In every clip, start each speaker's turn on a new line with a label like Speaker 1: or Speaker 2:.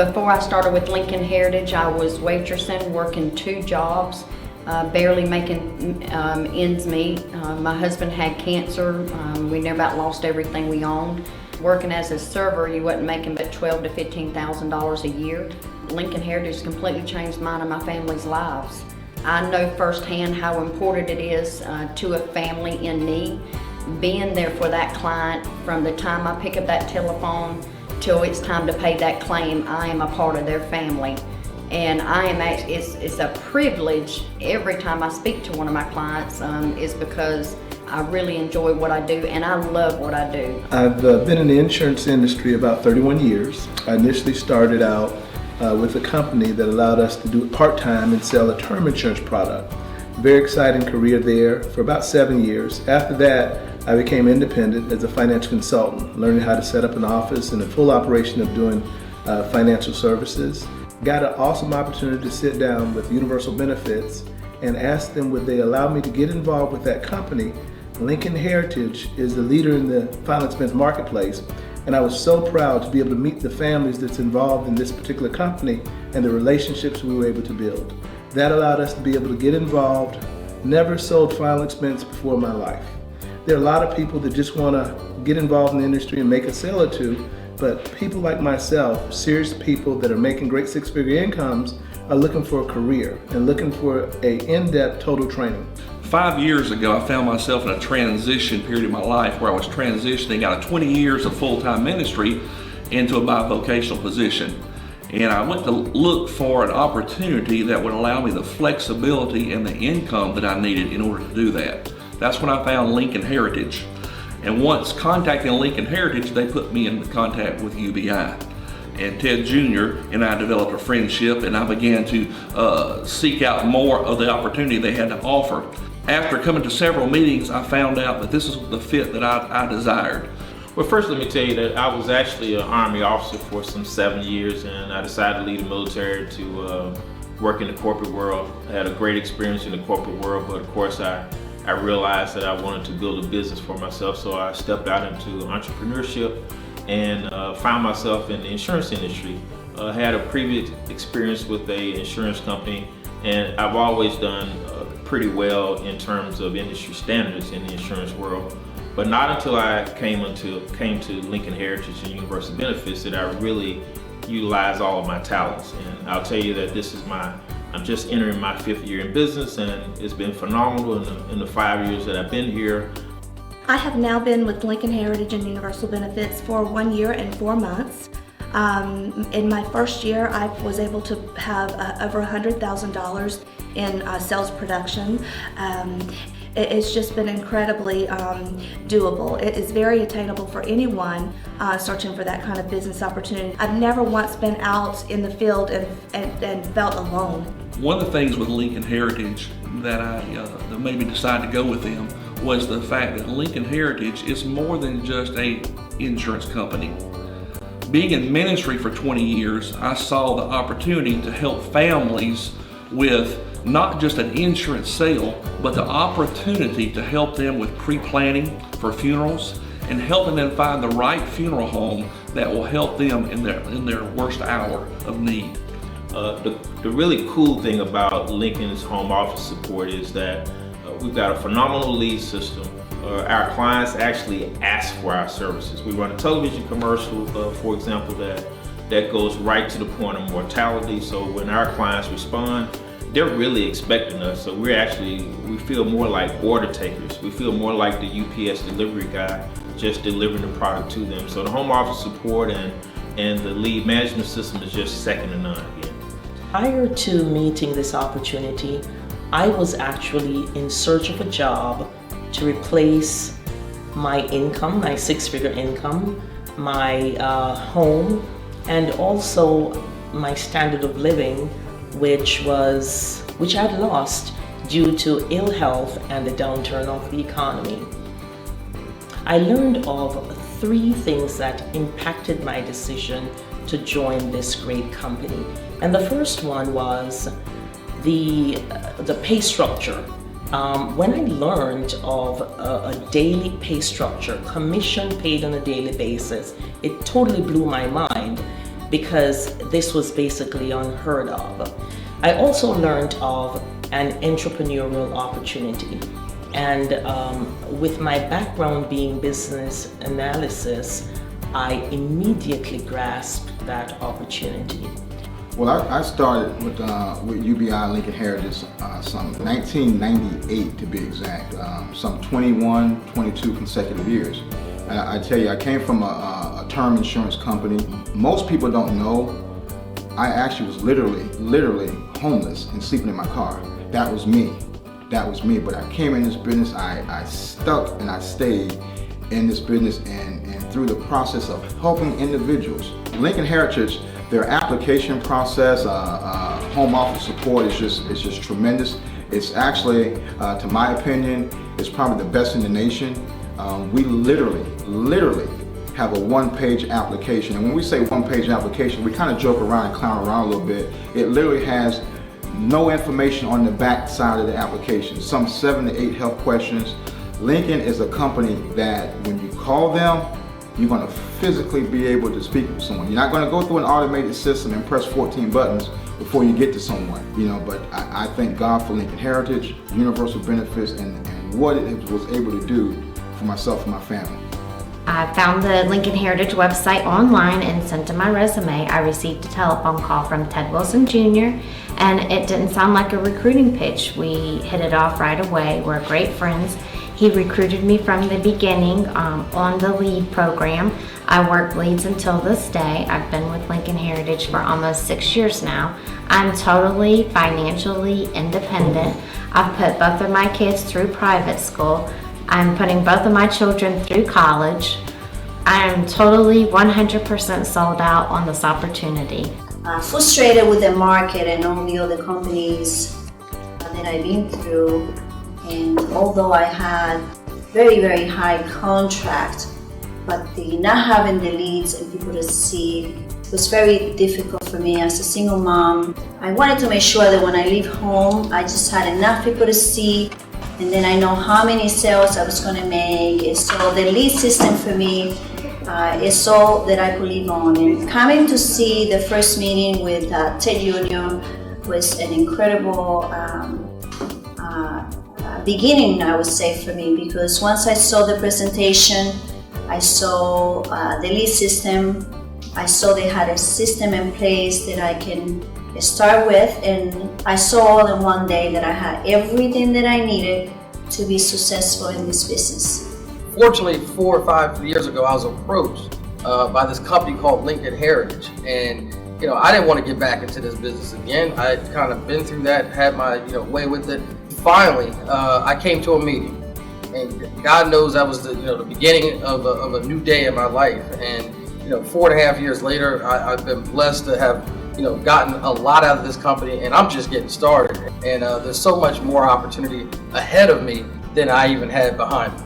Speaker 1: Before I started with Lincoln Heritage, I was waitressing, working 2 jobs, barely making ends meet. My husband had cancer. We near about lost everything we owned. Working as a server, you wasn't making but $12,000 to $15,000 a year. Lincoln Heritage completely changed mine and my family's lives. I know firsthand how important it is to a family in need. Being there for that client from the time I pick up that telephone till it's time to pay that claim, I am a part of their family. And I am actually, it's a privilege every time I speak to one of my clients, is because I really enjoy what I do and I love what I do.
Speaker 2: I've been in the insurance industry about 31 years. I initially started out with a company that allowed us to do it part-time and sell a term insurance product. Very exciting career there for about 7 years. After that, I became independent as a financial consultant, learning how to set up an office and a full operation of doing financial services. Got an awesome opportunity to sit down with Universal Benefits and ask them would they allow me to get involved with that company. Lincoln Heritage is the leader in the final expense marketplace, and I was so proud to be able to meet the families that's involved in this particular company and the relationships we were able to build. That allowed us to be able to get involved. Never sold final expense before in my life. There are a lot of people that just want to get involved in the industry and make a sale or two, but people like myself, serious people that are making great 6-figure incomes, are looking for a career and looking for a in-depth total training.
Speaker 3: 5 years ago, I found myself in a transition period of my life where I was transitioning out of 20 years of full-time ministry into a bivocational position. And I went to look for an opportunity that would allow me the flexibility and the income that I needed in order to do that. That's when I found Lincoln Heritage. And once contacting Lincoln Heritage, they put me in contact with UBI. And Ted Jr. and I developed a friendship, and I began to seek out more of the opportunity they had to offer. After coming to several meetings, I found out that this is the fit that I desired.
Speaker 4: Well, first let me tell you that I was actually an Army officer for some 7 years, and I decided to leave the military to work in the corporate world. I had a great experience in the corporate world, but of course I realized that I wanted to build a business for myself, so I stepped out into entrepreneurship and found myself in the insurance industry. I had a previous experience with an insurance company, and I've always done pretty well in terms of industry standards in the insurance world. But not until I came to Lincoln Heritage and Universal Benefits that I really utilized all of my talents. And I'll tell you that I'm just entering my 5th year in business, and it's been phenomenal in the 5 years that I've been here.
Speaker 5: I have now been with Lincoln Heritage and Universal Benefits for 1 year and 4 months. In my first year, I was able to have over $100,000 in sales production. It's just been incredibly doable. It is very attainable for anyone searching for that kind of business opportunity. I've never once been out in the field and felt alone.
Speaker 3: One of the things with Lincoln Heritage that made me decide to go with them was the fact that Lincoln Heritage is more than just an insurance company. Being in ministry for 20 years, I saw the opportunity to help families with not just an insurance sale, but the opportunity to help them with pre-planning for funerals and helping them find the right funeral home that will help them in their worst hour of need.
Speaker 4: The really cool thing about Lincoln's home office support is that we've got a phenomenal lead system. Our clients actually ask for our services. We run a television commercial, for example, that goes right to the point of mortality. So when our clients respond, they're really expecting us. So we feel more like order takers. We feel more like the UPS delivery guy, just delivering the product to them. So the home office support and the lead management system is just second to none again.
Speaker 6: Prior to meeting this opportunity, I was actually in search of a job to replace my income, my 6-figure income, my home, and also my standard of living, which I'd lost due to ill health and the downturn of the economy. I learned of 3 things that impacted my decision to join this great company. And the first one was the pay structure. When I learned of a daily pay structure, commission paid on a daily basis, it totally blew my mind. because this was basically unheard of. I also learned of an entrepreneurial opportunity. And with my background being business analysis, I immediately grasped that opportunity.
Speaker 7: Well, I started with UBI Lincoln Heritage some 1998 to be exact, some 21, 22 consecutive years. And I tell you, I came from a term insurance company. Most people don't know, I actually was literally homeless and sleeping in my car. That was me. But I came in this business, I stuck and I stayed in this business and through the process of helping individuals. Lincoln Heritage, their application process, home office support is just tremendous. It's actually, to my opinion, it's probably the best in the nation. We literally have a one-page application. And when we say one-page application, we kind of joke around and clown around a little bit. It literally has no information on the back side of the application, some 7 to 8 health questions. Lincoln is a company that when you call them, you're going to physically be able to speak with someone. You're not going to go through an automated system and press 14 buttons before you get to someone, but I thank God for Lincoln Heritage, universal benefits, and what it was able to do for myself and my family.
Speaker 8: I found the Lincoln Heritage website online and sent in my resume. I received a telephone call from Ted Wilson Jr. and it didn't sound like a recruiting pitch. We hit it off right away. We're great friends. He recruited me from the beginning on the LEAD program. I work leads until this day. I've been with Lincoln Heritage for almost 6 years now. I'm totally financially independent. I've put both of my kids through private school. I'm putting both of my children through college. I am totally 100% sold out on this opportunity.
Speaker 9: Frustrated with the market and all the other companies that I've been through. And although I had very high contract, but the not having the leads and people to see was very difficult for me as a single mom. I wanted to make sure that when I leave home, I just had enough people to see, and then I know how many sales I was going to make. And so the lead system for me is all that I could live on. And coming to see the first meeting with Ted Jr. was an incredible beginning, I would say, for me, because once I saw the presentation, I saw the lead system, I saw they had a system in place that I can start with, and I saw all in one day that I had everything that I needed to be successful in this business.
Speaker 10: Fortunately, 4 or 5 years ago, I was approached by this company called Lincoln Heritage, and I didn't want to get back into this business again. I had kind of been through that, had my way with it. Finally, I came to a meeting, and God knows that was the beginning of a new day in my life. And 4.5 years later, I've been blessed to have gotten a lot out of this company, and I'm just getting started. And there's so much more opportunity ahead of me than I even had behind me.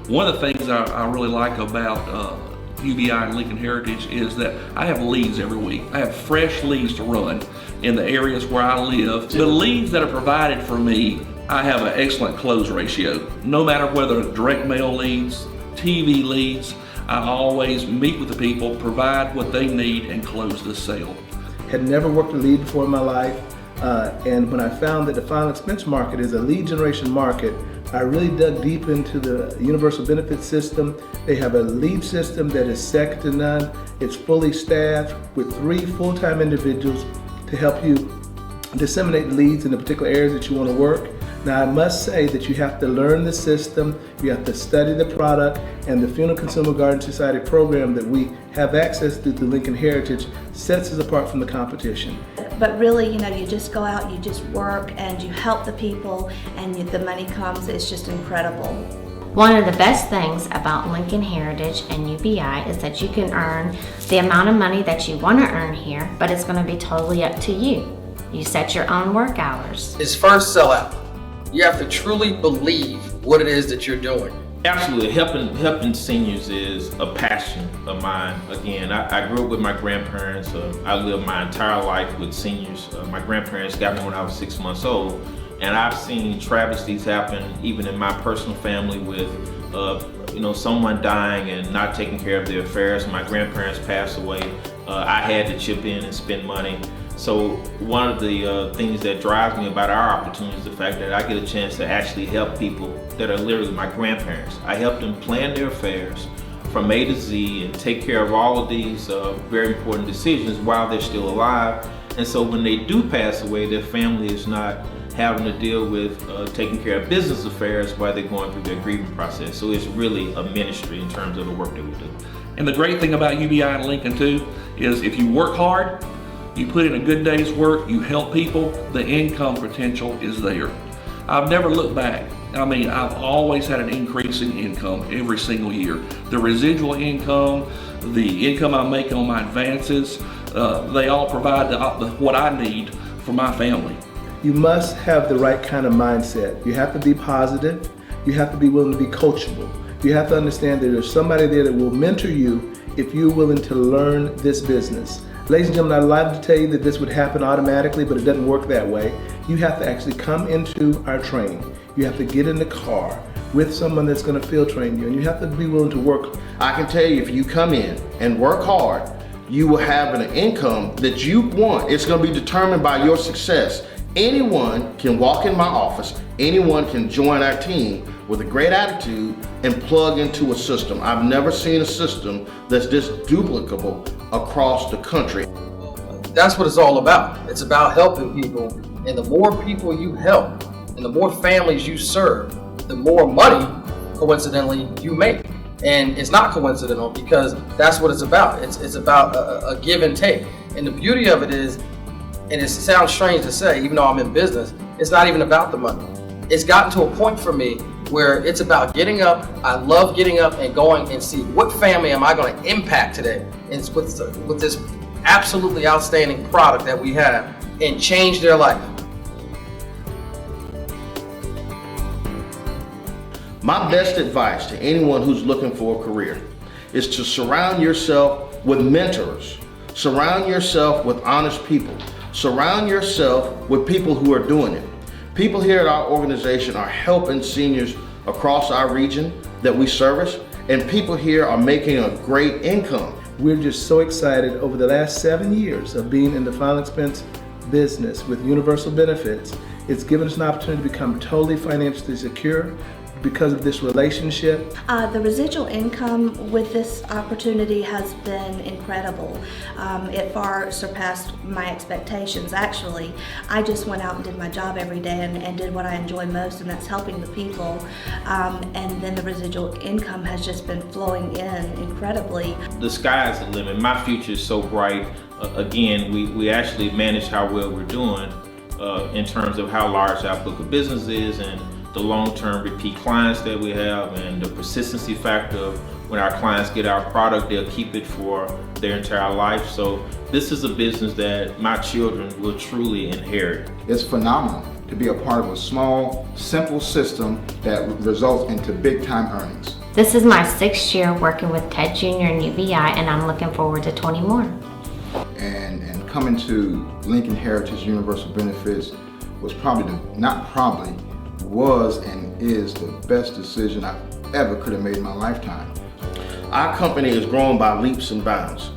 Speaker 3: One of the things I really like about UBI and Lincoln Heritage is that I have leads every week. I have fresh leads to run in the areas where I live. The leads that are provided for me, I have an excellent close ratio. No matter whether direct mail leads, TV leads, I always meet with the people, provide what they need, and close the sale.
Speaker 2: Had never worked a lead before in my life, and when I found that the final expense market is a lead generation market, I really dug deep into the universal benefit system. They have a lead system that is second to none. It's fully staffed with 3 full-time individuals to help you disseminate leads in the particular areas that you want to work. Now, I must say that you have to learn the system, you have to study the product, and the Funeral Consumer Garden Society program that we have access to through Lincoln Heritage sets us apart from the competition.
Speaker 5: But really, you just go out, you just work, and you help the people, and the money comes. It's just incredible.
Speaker 8: One of the best things about Lincoln Heritage and UBI is that you can earn the amount of money that you want to earn here, but it's going to be totally up to you. You set your own work hours.
Speaker 10: It's first sellout. You have to truly believe what it is that you're doing.
Speaker 4: Absolutely, helping seniors is a passion of mine. Again, I grew up with my grandparents. I lived my entire life with seniors. My grandparents got me when I was 6 months old, And I've seen travesties happen even in my personal family with someone dying and not taking care of their affairs. My grandparents passed away. I had to chip in and spend money. So one of the things that drives me about our opportunity is the fact that I get a chance to actually help people that are literally my grandparents. I help them plan their affairs from A to Z and take care of all of these very important decisions while they're still alive. And so when they do pass away, their family is not having to deal with taking care of business affairs while they're going through their grieving process. So it's really a ministry in terms of the work that we do.
Speaker 3: And the great thing about UBI and Lincoln too is if you work hard, you put in a good day's work, you help people, the income potential is there. I've never looked back. I mean, I've always had an increasing income every single year. The residual income, the income I make on my advances, they all provide what I need for my family.
Speaker 2: You must have the right kind of mindset. You have to be positive. You have to be willing to be coachable. You have to understand that there's somebody there that will mentor you if you're willing to learn this business. Ladies and gentlemen, I'd love to tell you that this would happen automatically, but it doesn't work that way. You have to actually come into our training. You have to get in the car with someone that's going to field train you, and you have to be willing to work.
Speaker 11: I can tell you, if you come in and work hard, you will have an income that you want. It's going to be determined by your success. Anyone can walk in my office, anyone can join our team with a great attitude and plug into a system. I've never seen a system that's this duplicable across the country.
Speaker 10: That's what it's all about. It's about helping people, and the more people you help and the more families you serve, the more money, coincidentally, you make. And it's not coincidental because that's what it's about. It's about a give and take. And the beauty of it is, and it sounds strange to say, even though I'm in business, it's not even about the money. It's gotten to a point for me where it's about getting up. I love getting up and going and see what family am I going to impact today. And it's with this absolutely outstanding product that we have and change their life.
Speaker 11: My best advice to anyone who's looking for a career is to surround yourself with mentors. Surround yourself with honest people. Surround yourself with people who are doing it. People here at our organization are helping seniors across our region that we service, and people here are making a great income.
Speaker 2: We're just so excited over the last 7 years of being in the final expense business with universal benefits. It's given us an opportunity to become totally financially secure because of this relationship.
Speaker 5: The residual income with this opportunity has been incredible. It far surpassed my expectations. Actually, I just went out and did my job every day and did what I enjoy most, and that's helping the people. And then the residual income has just been flowing in incredibly.
Speaker 4: The sky is the limit. My future is so bright. Again, we actually manage how well we're doing in terms of how large our book of business is and the long-term repeat clients that we have and the persistency factor of when our clients get our product, they'll keep it for their entire life. So this is a business that my children will truly inherit.
Speaker 7: It's phenomenal to be a part of a small, simple system that results into big-time earnings.
Speaker 8: This is my 6th year working with Ted Jr. and UBI, and I'm looking forward to 20 more.
Speaker 7: And coming to Lincoln Heritage Universal Benefits was was and is the best decision I ever could have made in my lifetime.
Speaker 11: Our company is growing by leaps and bounds.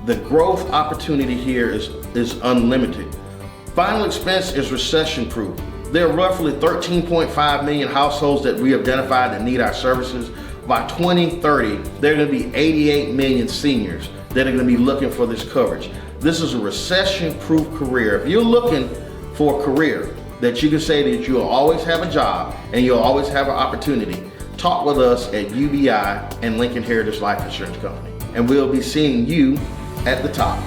Speaker 11: The growth opportunity here is unlimited. Final expense is recession-proof. There are roughly 13.5 million households that we identified that need our services. By 2030, there are going to be 88 million seniors that are going to be looking for this coverage. This is a recession-proof career. If you're looking for a career that you can say that you'll always have a job and you'll always have an opportunity, talk with us at UBI and Lincoln Heritage Life Insurance Company, and we'll be seeing you at the top.